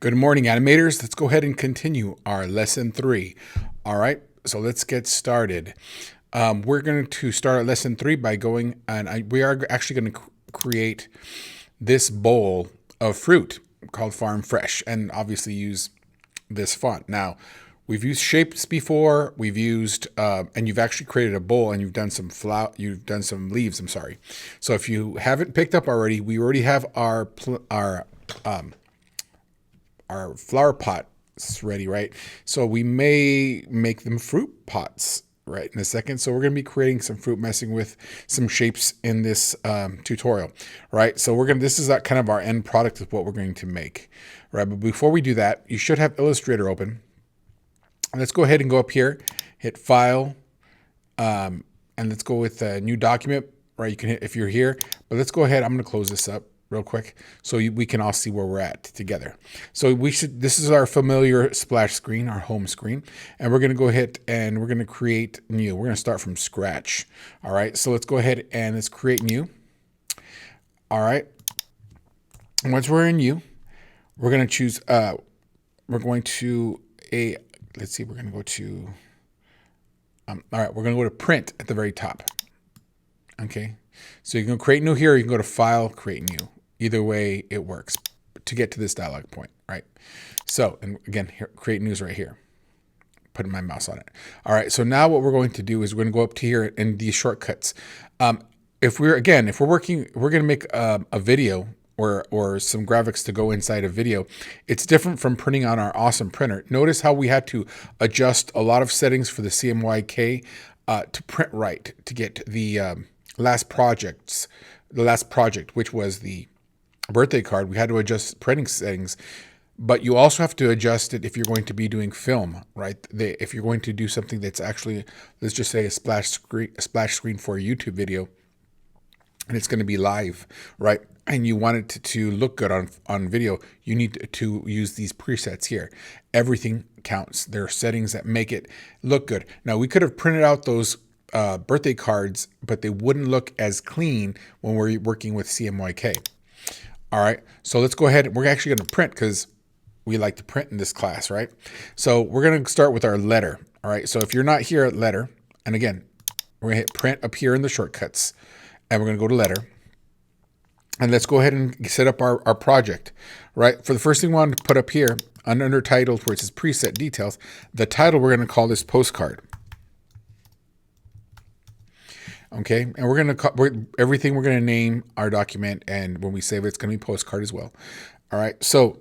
Good morning, animators. Let's go ahead and continue our lesson 3. All right, so let's get started. We're going to start lesson 3 by going, and we are actually going to create this bowl of fruit called Farm Fresh, and obviously use this font. Now, we've used shapes before. We've used, and you've actually created a bowl, and you've done some leaves. I'm sorry. So if you haven't picked up already, we already have our flower pots ready, right? So we may make them fruit pots right in a second. So we're going to be creating some fruit, messing with some shapes in this tutorial, right? So this is kind of our end product of what we're going to make, right? But before we do that, you should have Illustrator open. Let's go ahead and go up here, hit File, and let's go with a new document, right? You can hit if you're here, but let's go ahead. I'm going to close this up real quick so we can all see where we're at together. So this is our familiar splash screen, our home screen, and we're going to go ahead and we're going to create new. We're going to start from scratch. All right, so let's go ahead and let's create new. All right, and once we're in new, we're going to choose we're going to let's see, we're going to go to all right, we're going to go to print at the very top. Okay, so you can create new here, or you can go to File, create new. Either way, it works to get to this dialog point, right? So, and again, here, create news right here. Putting my mouse on it. All right, so now what we're going to do is we're going to go up to here in these shortcuts. If we're working, we're going to make a video or some graphics to go inside a video. It's different from printing on our awesome printer. Notice how we had to adjust a lot of settings for the CMYK to print right, to get the last project, which was the birthday card. We had to adjust printing settings, but you also have to adjust it if you're going to be doing film, right? If you're going to do something that's actually, let's just say a splash screen for a YouTube video, and it's going to be live, right? And you want it to look good on video, you need to use these presets here. Everything counts. There are settings that make it look good. Now, we could have printed out those birthday cards, but they wouldn't look as clean when we're working with CMYK. All right, so let's go ahead. We're actually going to print because we like to print in this class, right? So we're going to start with our letter. All right, so if you're not here at letter, and again, we're going to hit print up here in the shortcuts, and we're going to go to letter. And let's go ahead and set up our project, right? For the first thing we want to put up here, under title, where it says preset details, the title, we're going to call this postcard. Okay, and we're going to name our document, and when we save it, it's going to be postcard as well. All right, so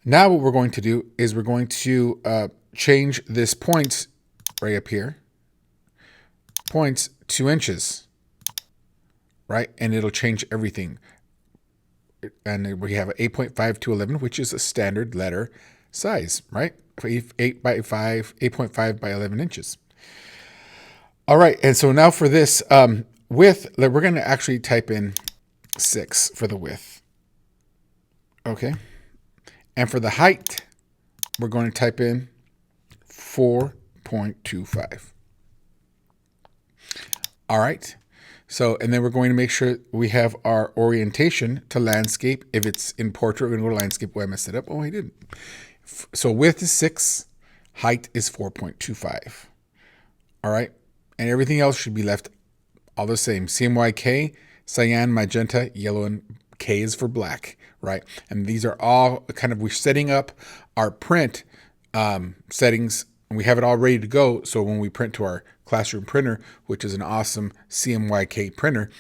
now what we're going to do is we're going to change this points right up here, points 2 inches, right? And it'll change everything. And we have 8.5 to 11, which is a standard letter size, right? 8.5 by 11 inches. All right, and so now for this width, we're going to actually type in 6 for the width. Okay, and for the height, we're going to type in 4.25. All right, so and then we're going to make sure we have our orientation to landscape. If it's in portrait, we're going to go to landscape. Oh, I messed it up. Oh, I didn't. So width is 6, height is 4.25. All right. And everything else should be left all the same. CMYK, cyan, magenta, yellow, and K is for black, right? And these are all we're setting up our print settings, and we have it all ready to go. So when we print to our classroom printer, which is an awesome CMYK printer,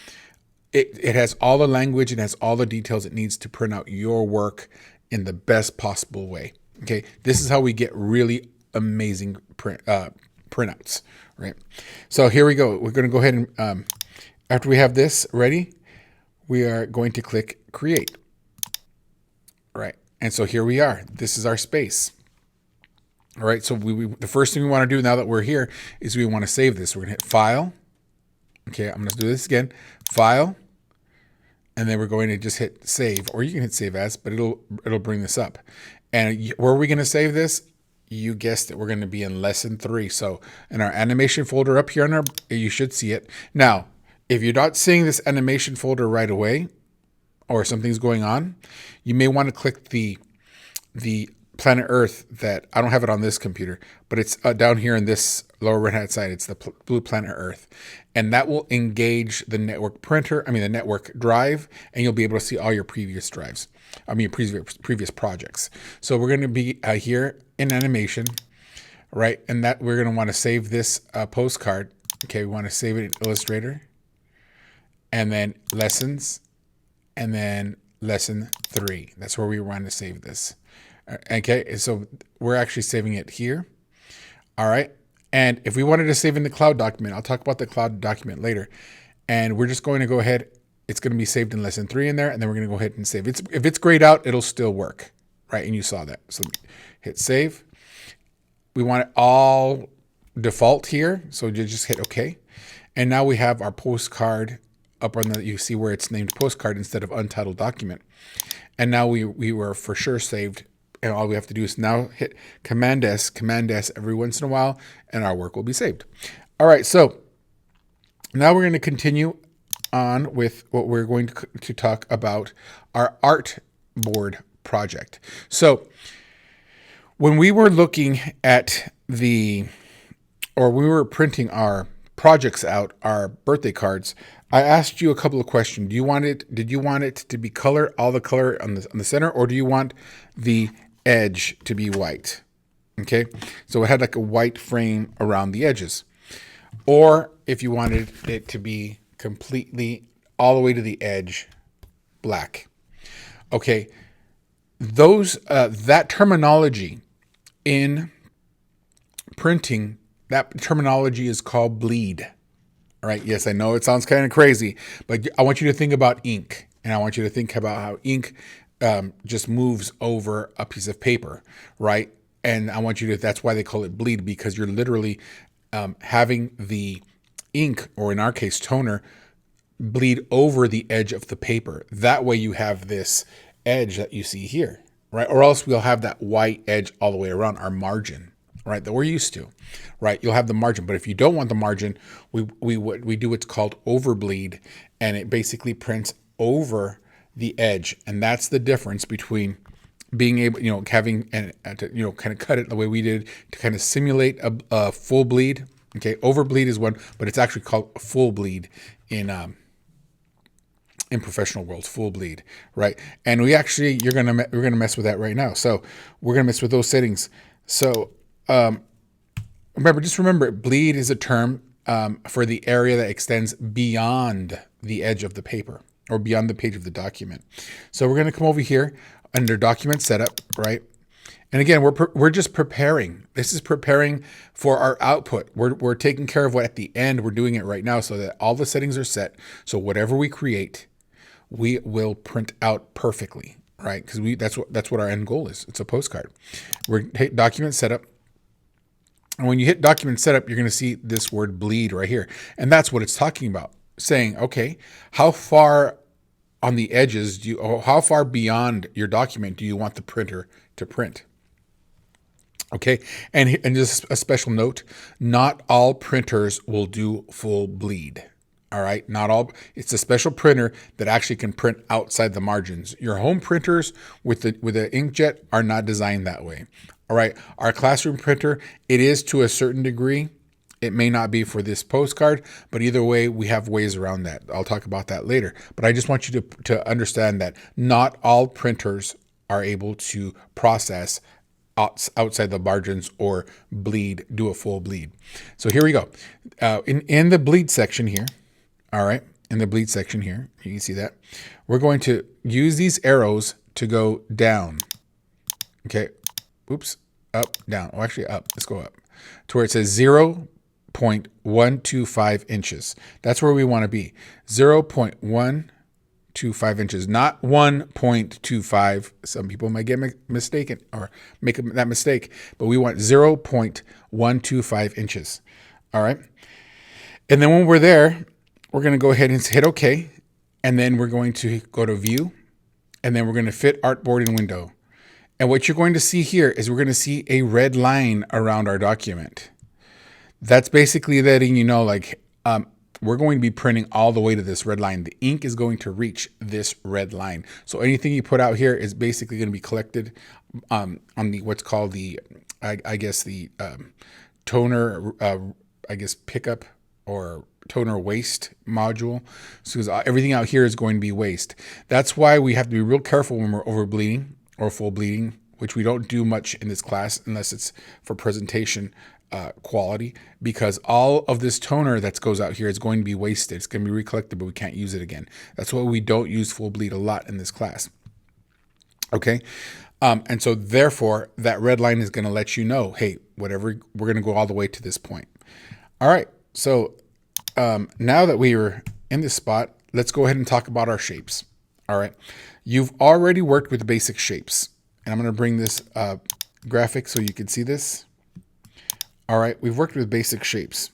it has all the language and has all the details it needs to print out your work in the best possible way. Okay, this is how we get really amazing printouts. Right. So here we go. We're going to go ahead and after we have this ready, we are going to click create. Right. And so here we are. This is our space. All right. So the first thing we want to do now that we're here is we want to save this. We're going to hit File. Okay. I'm going to do this again. File. And then we're going to just hit Save, or you can hit Save As, but it'll bring this up. And where are we going to save this? You guessed it, we're going to be in lesson 3. So in our animation folder up here you should see it. Now, if you're not seeing this animation folder right away, or something's going on, you may want to click the the planet Earth that I don't have it on this computer, but it's down here in this lower right hand side. It's the blue planet Earth, and that will engage the network printer. I mean the network drive, and you'll be able to see all your previous drives. I mean previous projects. So we're going to be here in animation, right? And that we're going to want to save this postcard. Okay, we want to save it in Illustrator, and then lessons, and then lesson 3. That's where we want to save this. Okay, so we're actually saving it here. All right. And if we wanted to save in the cloud document, I'll talk about the cloud document later. And we're just going to go ahead. It's going to be saved in lesson 3 in there. And then we're going to go ahead and save. If it's grayed out, it'll still work. Right. And you saw that. So hit save. We want it all default here. So you just hit OK. And now we have our postcard up on the, you see where it's named postcard instead of untitled document. And now we were for sure saved. And all we have to do is now hit Command S every once in a while, and our work will be saved. All right, so now we're going to continue on with what we're going to talk about, our artboard project. So when we were looking at we were printing our projects out, our birthday cards, I asked you a couple of questions. Did you want it to be color, all the color on the center, or do you want the edge to be white? Okay, so it had like a white frame around the edges. Or if you wanted it to be completely all the way to the edge, black. Okay, that terminology in printing, that terminology is called bleed. All right, yes, I know it sounds kind of crazy, but I want you to think about ink, and I want you to think about how ink just moves over a piece of paper, right? And I want you to, that's why they call it bleed, because you're literally having the ink, or in our case, toner, bleed over the edge of the paper. That way you have this edge that you see here, right? Or else we'll have that white edge all the way around our margin, right? That we're used to, right? You'll have the margin, but if you don't want the margin, we do what's called overbleed, and it basically prints over the edge. And that's the difference between being able, having and kind of cut it the way we did to kind of simulate a full bleed. Okay, overbleed is one, but it's actually called full bleed in professional world, full bleed, right? And we're gonna mess with that right now. So we're gonna mess with those settings. So remember, bleed is a term for the area that extends beyond the edge of the paper, or beyond the page of the document. So we're going to come over here under document setup, right? And again, we're just preparing. This is preparing for our output. We're taking care of what at the end, we're doing it right now so that all the settings are set. So whatever we create, we will print out perfectly, right? Because that's what our end goal is. It's a postcard. We're hit document setup. And when you hit document setup, you're going to see this word bleed right here. And that's what it's talking about. Saying, okay, how far on the edges how far beyond your document do you want the printer to print? Okay, and just a special note, not all printers will do full bleed. All right, not all. It's a special printer that actually can print outside the margins. Your home printers with the inkjet are not designed that way. All right, our classroom printer, it is to a certain degree. It may not be for this postcard, but either way, we have ways around that. I'll talk about that later. But I just want you to understand that not all printers are able to process outside the margins or do a full bleed. So here we go. In the bleed section here, all right, in the bleed section here, you can see that. We're going to use these arrows to go down. Okay, oops, up, down. Oh, actually up. Let's go up to where it says 0.125 inches. That's where we want to be. 0.125 inches, not 1.25. Some people might get mistaken or make that mistake, but we want 0.125 inches. All right. And then when we're there, we're going to go ahead and hit OK. And then we're going to go to View. And then we're going to fit Artboard in Window. And what you're going to see here is we're going to see a red line around our document. That's basically letting you know, like, we're going to be printing all the way to this red line. The ink is going to reach this red line. So anything you put out here is basically going to be collected on the what's called the, I guess the toner, I guess pickup or toner waste module. So everything out here is going to be waste. That's why we have to be real careful when we're over bleeding or full bleeding, which we don't do much in this class unless it's for presentation quality, because all of this toner that goes out here is going to be wasted. It's going to be recollected, but we can't use it again. That's why we don't use full bleed a lot in this class. Okay. And so therefore that red line is going to let you know, hey, whatever, we're going to go all the way to this point. All right. So now that we are in this spot, let's go ahead and talk about our shapes. All right. You've already worked with basic shapes, and I'm going to bring this graphic so you can see this. All right. We've worked with basic shapes,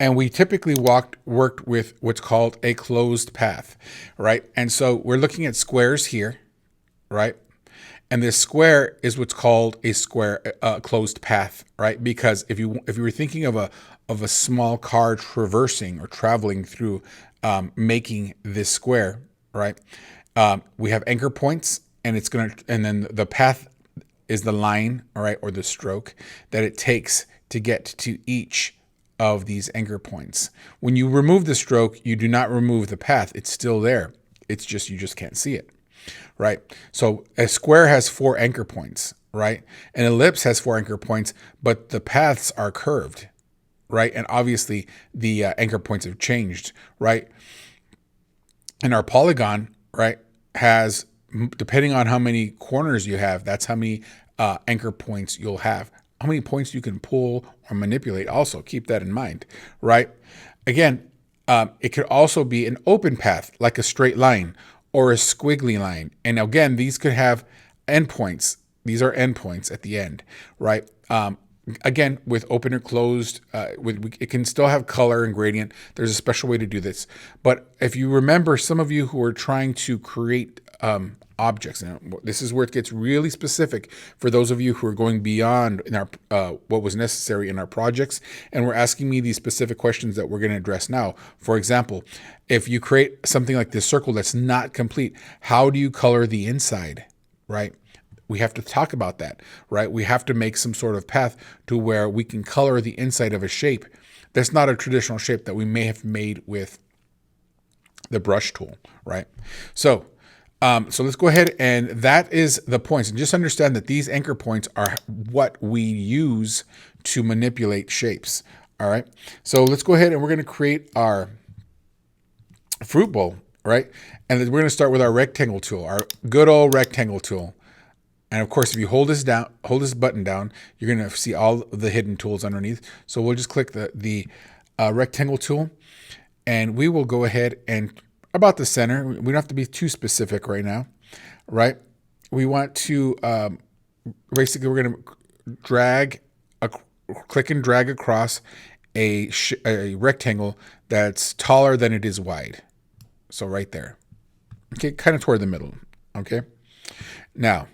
and we typically worked with what's called a closed path, right? And so we're looking at squares here, right? And this square is what's called a square closed path, right? Because if you were thinking of a small car traversing or traveling through making this square, right? We have anchor points, and then the path is the line, all right, or the stroke that it takes to get to each of these anchor points. When you remove the stroke, you do not remove the path. It's still there. It's just, you just can't see it, right? So a square has 4 anchor points, right? An ellipse has 4 anchor points, but the paths are curved, right? And obviously the anchor points have changed, right? And our polygon, right, has, depending on how many corners you have, that's how many anchor points you'll have. How many points you can pull or manipulate also, keep that in mind, right? Again, it could also be an open path, like a straight line or a squiggly line. And again, these could have endpoints. These are endpoints at the end, right? Again, with open or closed, it can still have color and gradient. There's a special way to do this. But if you remember, some of you who are trying to create objects, and this is where it gets really specific for those of you who are going beyond in our what was necessary in our projects, and we're asking me these specific questions that we're going to address now. For example, if you create something like this circle that's not complete, how do you color the inside, right? We have to talk about that, right? We have to make some sort of path to where we can color the inside of a shape that's not a traditional shape that we may have made with the brush tool, right? So let's go ahead, and that is the points. And just understand that these anchor points are what we use to manipulate shapes, all right? So let's go ahead and we're going to create our fruit bowl, right? And then we're going to start with our rectangle tool, our good old rectangle tool. And of course, if you hold this button down, you're going to see all of the hidden tools underneath. So we'll just click the rectangle tool, and we will go ahead and about the center. We don't have to be too specific right now, right? We want to basically, we're going to click and drag across a rectangle that's taller than it is wide. So right there, okay, kind of toward the middle, okay? Now,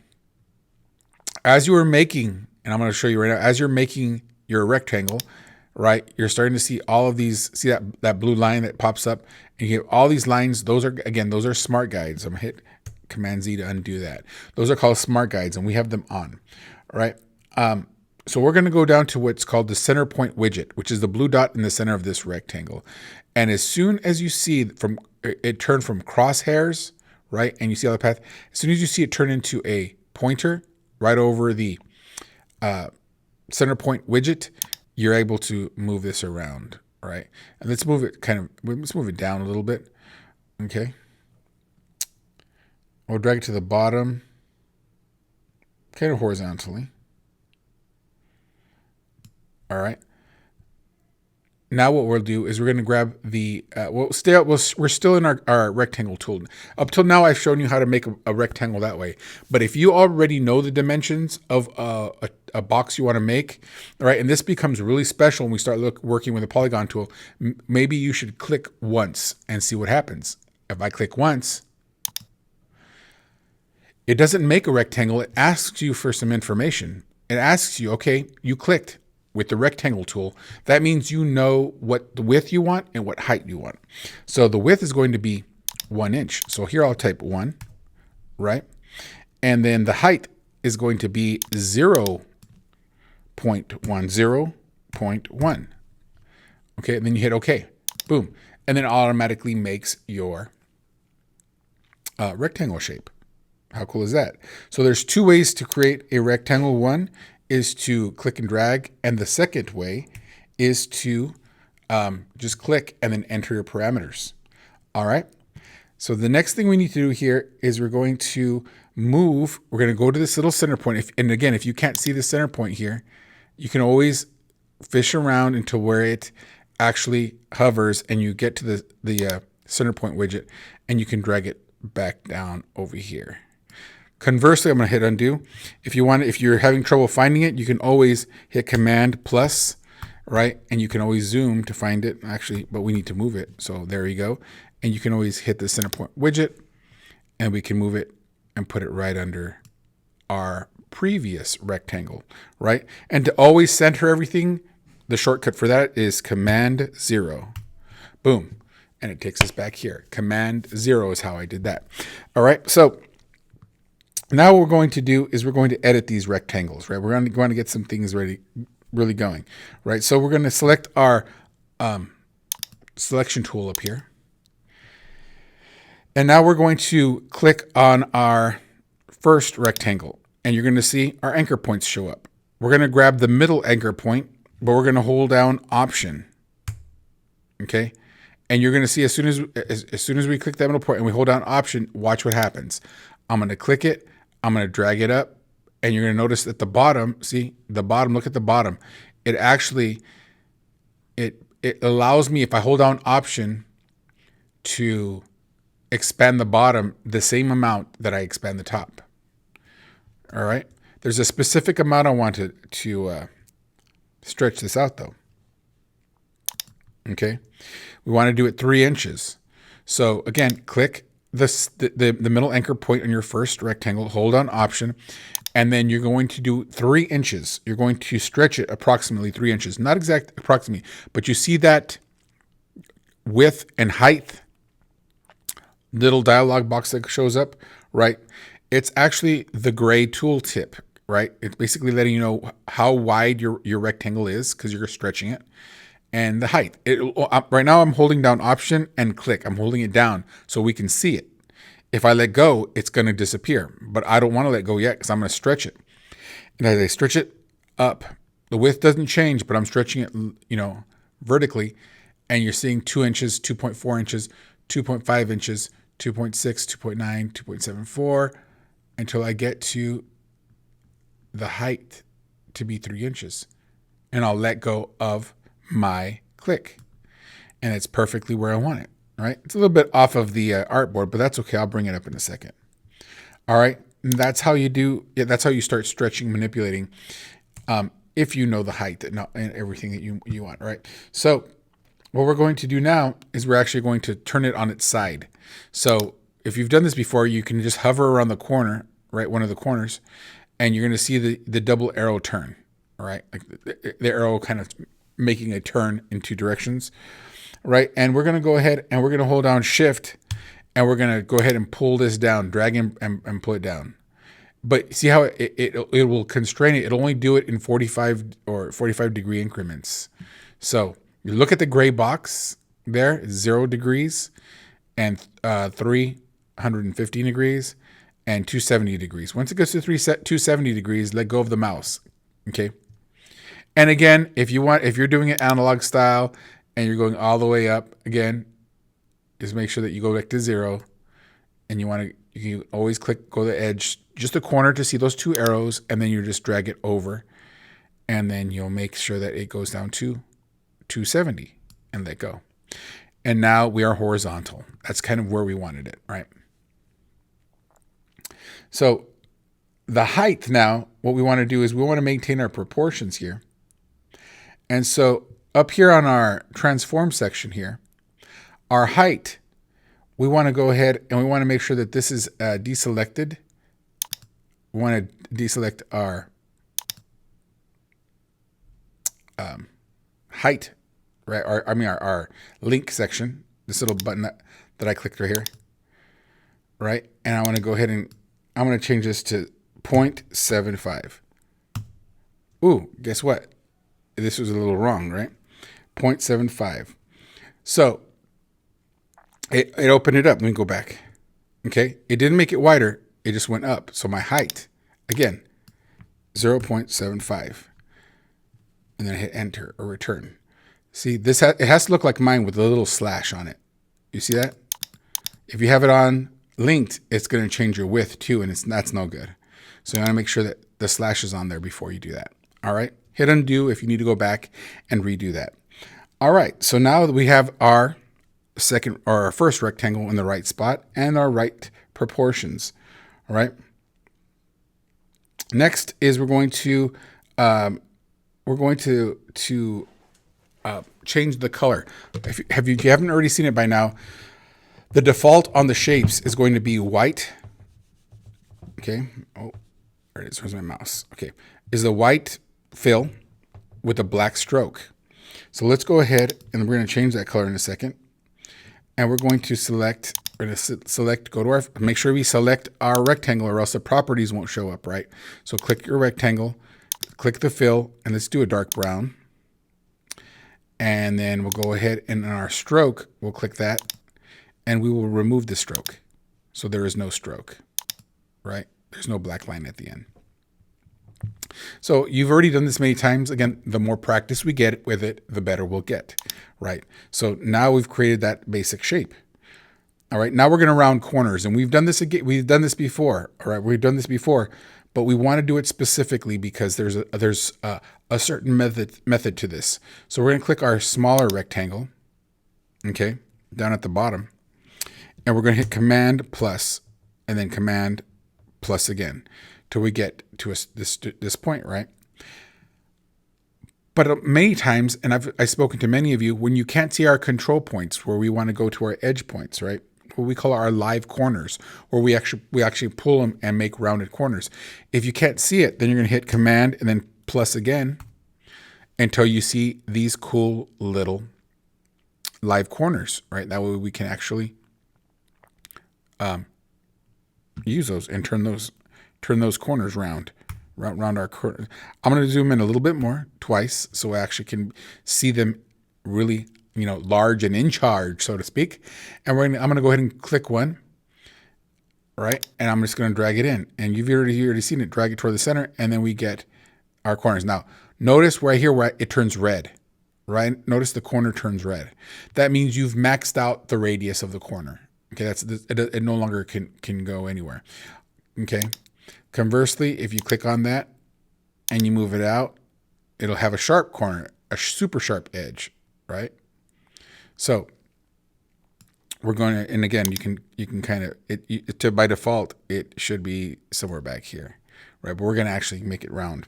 as you are making, and I'm going to show you right now, as you're making your rectangle, right, you're starting to see all of these, see that blue line that pops up, and you have all these lines. Those are smart guides. I'm going to hit Command Z to undo that. Those are called smart guides, and we have them on, right? So we're going to go down to what's called the center point widget, which is the blue dot in the center of this rectangle. And as soon as you see it turn from crosshairs, right, and you see all the path, as soon as you see it turn into a pointer right over the center point widget, you're able to move this around, right? And let's move it down a little bit, okay? We'll drag it to the bottom, kind of horizontally. All right. Now what we'll do is we're going to grab the, we're still in our rectangle tool. Up till now, I've shown you how to make a rectangle that way. But if you already know the dimensions of a box you want to make, right, and this becomes really special when we start working with a polygon tool, maybe you should click once and see what happens. If I click once, it doesn't make a rectangle. It asks you for some information. It asks you, okay, you clicked. with the rectangle tool, that means you know what the width you want and what height you want. So the width is going to be 1 inch. So here I'll type 1, right? And then the height is going to be 0.1, 0.1. Okay, and then you hit OK. Boom. And then it automatically makes your rectangle shape. How cool is that? So there's 2 ways to create a rectangle. One is to click and drag, and the second way is to just click and then enter your parameters. All right. So the next thing we need to do here is we're going to move. We're going to go to this little center point. And again, if you can't see the center point here, you can always fish around until where it actually hovers and you get to the center point widget, and you can drag it back down over here. Conversely, I'm going to hit undo. If you're having trouble finding it, you can always hit Command plus, right? And you can always zoom to find it. Actually, but we need to move it. So there you go. And you can always hit the center point widget, and we can move it and put it right under our previous rectangle, right? And to always center everything, the shortcut for that is Command 0. Boom. And it takes us back here. Command 0 is how I did that. All right. So now what we're going to do is we're going to edit these rectangles, right? We're going to get some things really going, right? So we're going to select our selection tool up here. And now we're going to click on our first rectangle, and you're going to see our anchor points show up. We're going to grab the middle anchor point, but we're going to hold down Option. Okay. And you're going to see as soon as we click that middle point and we hold down Option, watch what happens. I'm going to click it. I'm going to drag it up, and you're going to notice at the bottom, see the bottom, look at the bottom. It actually, it allows me, if I hold down Option, to expand the bottom the same amount that I expand the top. All right. There's a specific amount I wanted to stretch this out though. Okay. We want to do it 3 inches. So again, click the middle anchor point on your first rectangle, hold on Option, and then you're going to do 3 inches. You're going to stretch it approximately 3 inches, not exact approximately, but you see that width and height little dialog box that shows up, right? It's actually the gray tooltip, right? It's basically letting you know how wide your rectangle is because you're stretching it, and the height. Right now I'm holding down Option and click. I'm holding it down so we can see it. If I let go, it's going to disappear, but I don't want to let go yet because I'm going to stretch it. And as I stretch it up, the width doesn't change, but I'm stretching it, vertically, and you're seeing 2 inches, 2.4 inches, 2.5 inches, 2.6, 2.9, 2.74, until I get to the height to be 3 inches. And I'll let go of my click. And it's perfectly where I want it, right? It's a little bit off of the artboard, but that's okay. I'll bring it up in a second. All right. And that's how that's how you start stretching, manipulating, if you know the height and everything that you want, right? So what we're going to do now is we're actually going to turn it on its side. So if you've done this before, you can just hover around the corner, right, one of the corners, and you're going to see the double arrow turn, all right? Like the arrow kind of making a turn in 2 directions, right? And we're going to go ahead and we're going to hold down Shift, and we're going to go ahead and pull this down, drag and pull it down. But see how it will constrain it. It'll only do it in 45 degree increments. So you look at the gray box there, 0 degrees, and 315 degrees, and 270 degrees. Once it goes to 270 degrees, let go of the mouse. Okay. And again, if you're doing it analog style and you're going all the way up, again, just make sure that you go back to 0, and you always go to the edge, just a corner to see those 2 arrows, and then you just drag it over, and then you'll make sure that it goes down to 270 and let go. And now we are horizontal. That's kind of where we wanted it, right? So the height now, what we want to do is we want to maintain our proportions here. And so up here on our transform section here, our height, we want to go ahead and we want to make sure that this is deselected. We want to deselect our height, right? Our link section, this little button that I clicked right here, right? And I want to go ahead and I'm going to change this to 0.75. Ooh, guess what? This was a little wrong, right? 0.75. So it opened it up. Let me go back. Okay. It didn't make it wider. It just went up. So my height, again, 0.75. And then I hit enter or return. See, this it has to look like mine with a little slash on it. You see that? If you have it on linked, it's going to change your width too, and that's no good. So you want to make sure that the slash is on there before you do that. All right. Hit undo if you need to go back and redo that. All right. So now that we have our first rectangle in the right spot and our right proportions. All right. Next is we're going to change the color. If you haven't already seen it by now, the default on the shapes is going to be white. Okay. Oh, there it is. Where's my mouse? Okay. Is the white fill with a black stroke. So let's go ahead and we're going to change that color in a second. And we're going to select, go to our, make sure we select our rectangle or else the properties won't show up, right? So click your rectangle, click the fill, and let's do a dark brown. And then we'll go ahead and in our stroke, we'll click that and we will remove the stroke. So there is no stroke, right? There's no black line at the end. So you've already done this many times. Again, the more practice we get with it, the better we'll get, right? So now we've created that basic shape. All right, now we're going to round corners, and we've done this again. We've done this before. All right, we've done this before, but we want to do it specifically because there's a certain method to this. So we're going to click our smaller rectangle, okay, down at the bottom, and we're going to hit Command plus, and then Command plus again, till we get to this point, right? But many times, and I've spoken to many of you, when you can't see our control points where we want to go to our edge points, right? What we call our live corners, where we actually pull them and make rounded corners. If you can't see it, then you're going to hit Command and then plus again until you see these cool little live corners, right? That way we can actually use those and turn those corners round our corners. I'm going to zoom in a little bit more, twice, so I actually can see them really, large and in charge, so to speak. And I'm going to go ahead and click one, right? And I'm just going to drag it in. And you've already seen it. Drag it toward the center, and then we get our corners. Now, notice right here where it turns red, right? Notice the corner turns red. That means you've maxed out the radius of the corner. Okay, it no longer can go anywhere. Okay. Conversely, if you click on that and you move it out, it'll have a sharp corner, a super sharp edge, right? So we're going to, and again, you can kind of, by default, it should be somewhere back here, right? But we're going to actually make it round.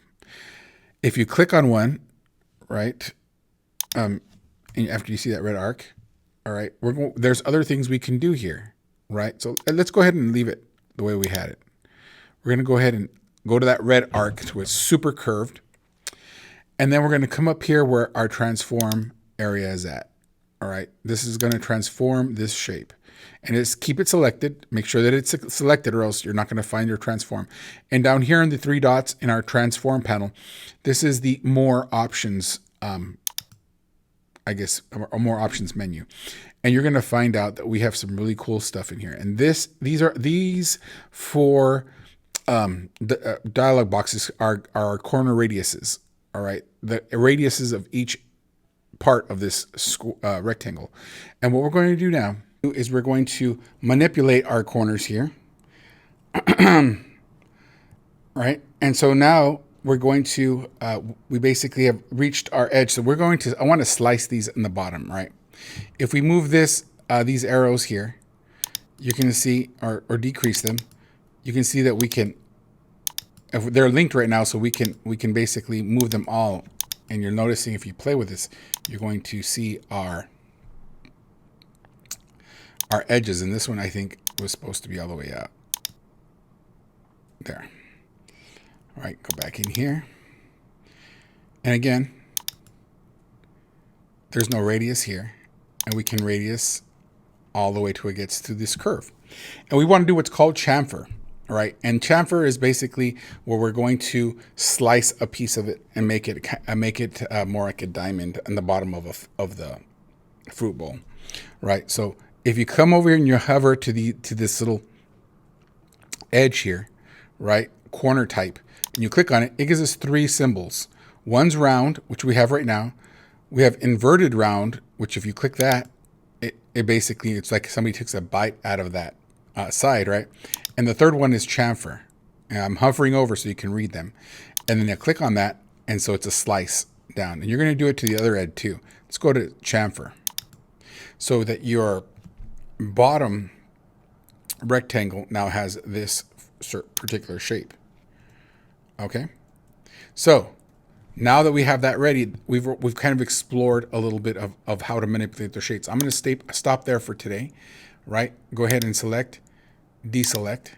If you click on one, right, and after you see that red arc, all right, there's other things we can do here, right? So let's go ahead and leave it the way we had it. We're going to go ahead and go to that red arc to it's super curved. And then we're going to come up here where our transform area is at. All right. This is going to transform this shape. And just keep it selected. Make sure that it's selected or else you're not going to find your transform. And down here in the three dots in our transform panel, this is the more options, I guess, a more options menu. And you're going to find out that we have some really cool stuff in here. And these for the dialog boxes are corner radiuses. All right. The radiuses of each part of this rectangle. And what we're going to do now is we're going to manipulate our corners here. Right. And so now we're going to, we basically have reached our edge. So I want to slice these in the bottom, right? If we move these arrows here, you can see, or decrease them, you can see that we can, if they're linked right now, so we can basically move them all. And you're noticing if you play with this, you're going to see our edges. And this one, I think, was supposed to be all the way out. There. All right, go back in here. And again, there's no radius here, and we can radius all the way till it gets to this curve. And we want to do what's called chamfer, right? And chamfer is basically where we're going to slice a piece of it and make it more like a diamond in the bottom of the fruit bowl, right? So if you come over here and you hover to this little edge here, right, corner type, and you click on it, it gives us 3 symbols. One's round, which we have right now. We have inverted round, which if you click that, it basically, it's like somebody takes a bite out of that side, right? And the third one is chamfer. And I'm hovering over so you can read them. And then I click on that, and so it's a slice down. And you're going to do it to the other edge too. Let's go to chamfer. So that your bottom rectangle now has this particular shape. Okay? So now that we have that ready, we've kind of explored a little bit of how to manipulate the shapes. I'm going to stop there for today, right? Go ahead and select, deselect.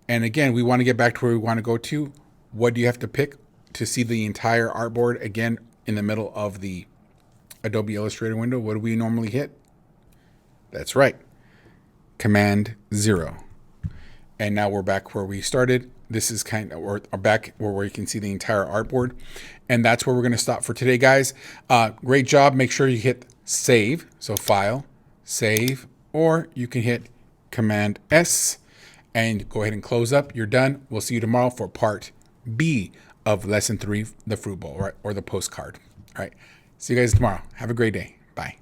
And again, we want to get back to where we want to go to. What do you have to pick to see the entire artboard again in the middle of the Adobe Illustrator window? What do we normally hit? That's right, Command 0. And now we're back where we started. This is kind of, or back where you can see the entire artboard. And that's where we're going to stop for today, guys. Great job. Make sure you hit save. So File, Save, or you can hit Command S and go ahead and close up. You're done. We'll see you tomorrow for part B of Lesson 3, the fruit bowl, right, or the postcard. All right. See you guys tomorrow. Have a great day. Bye.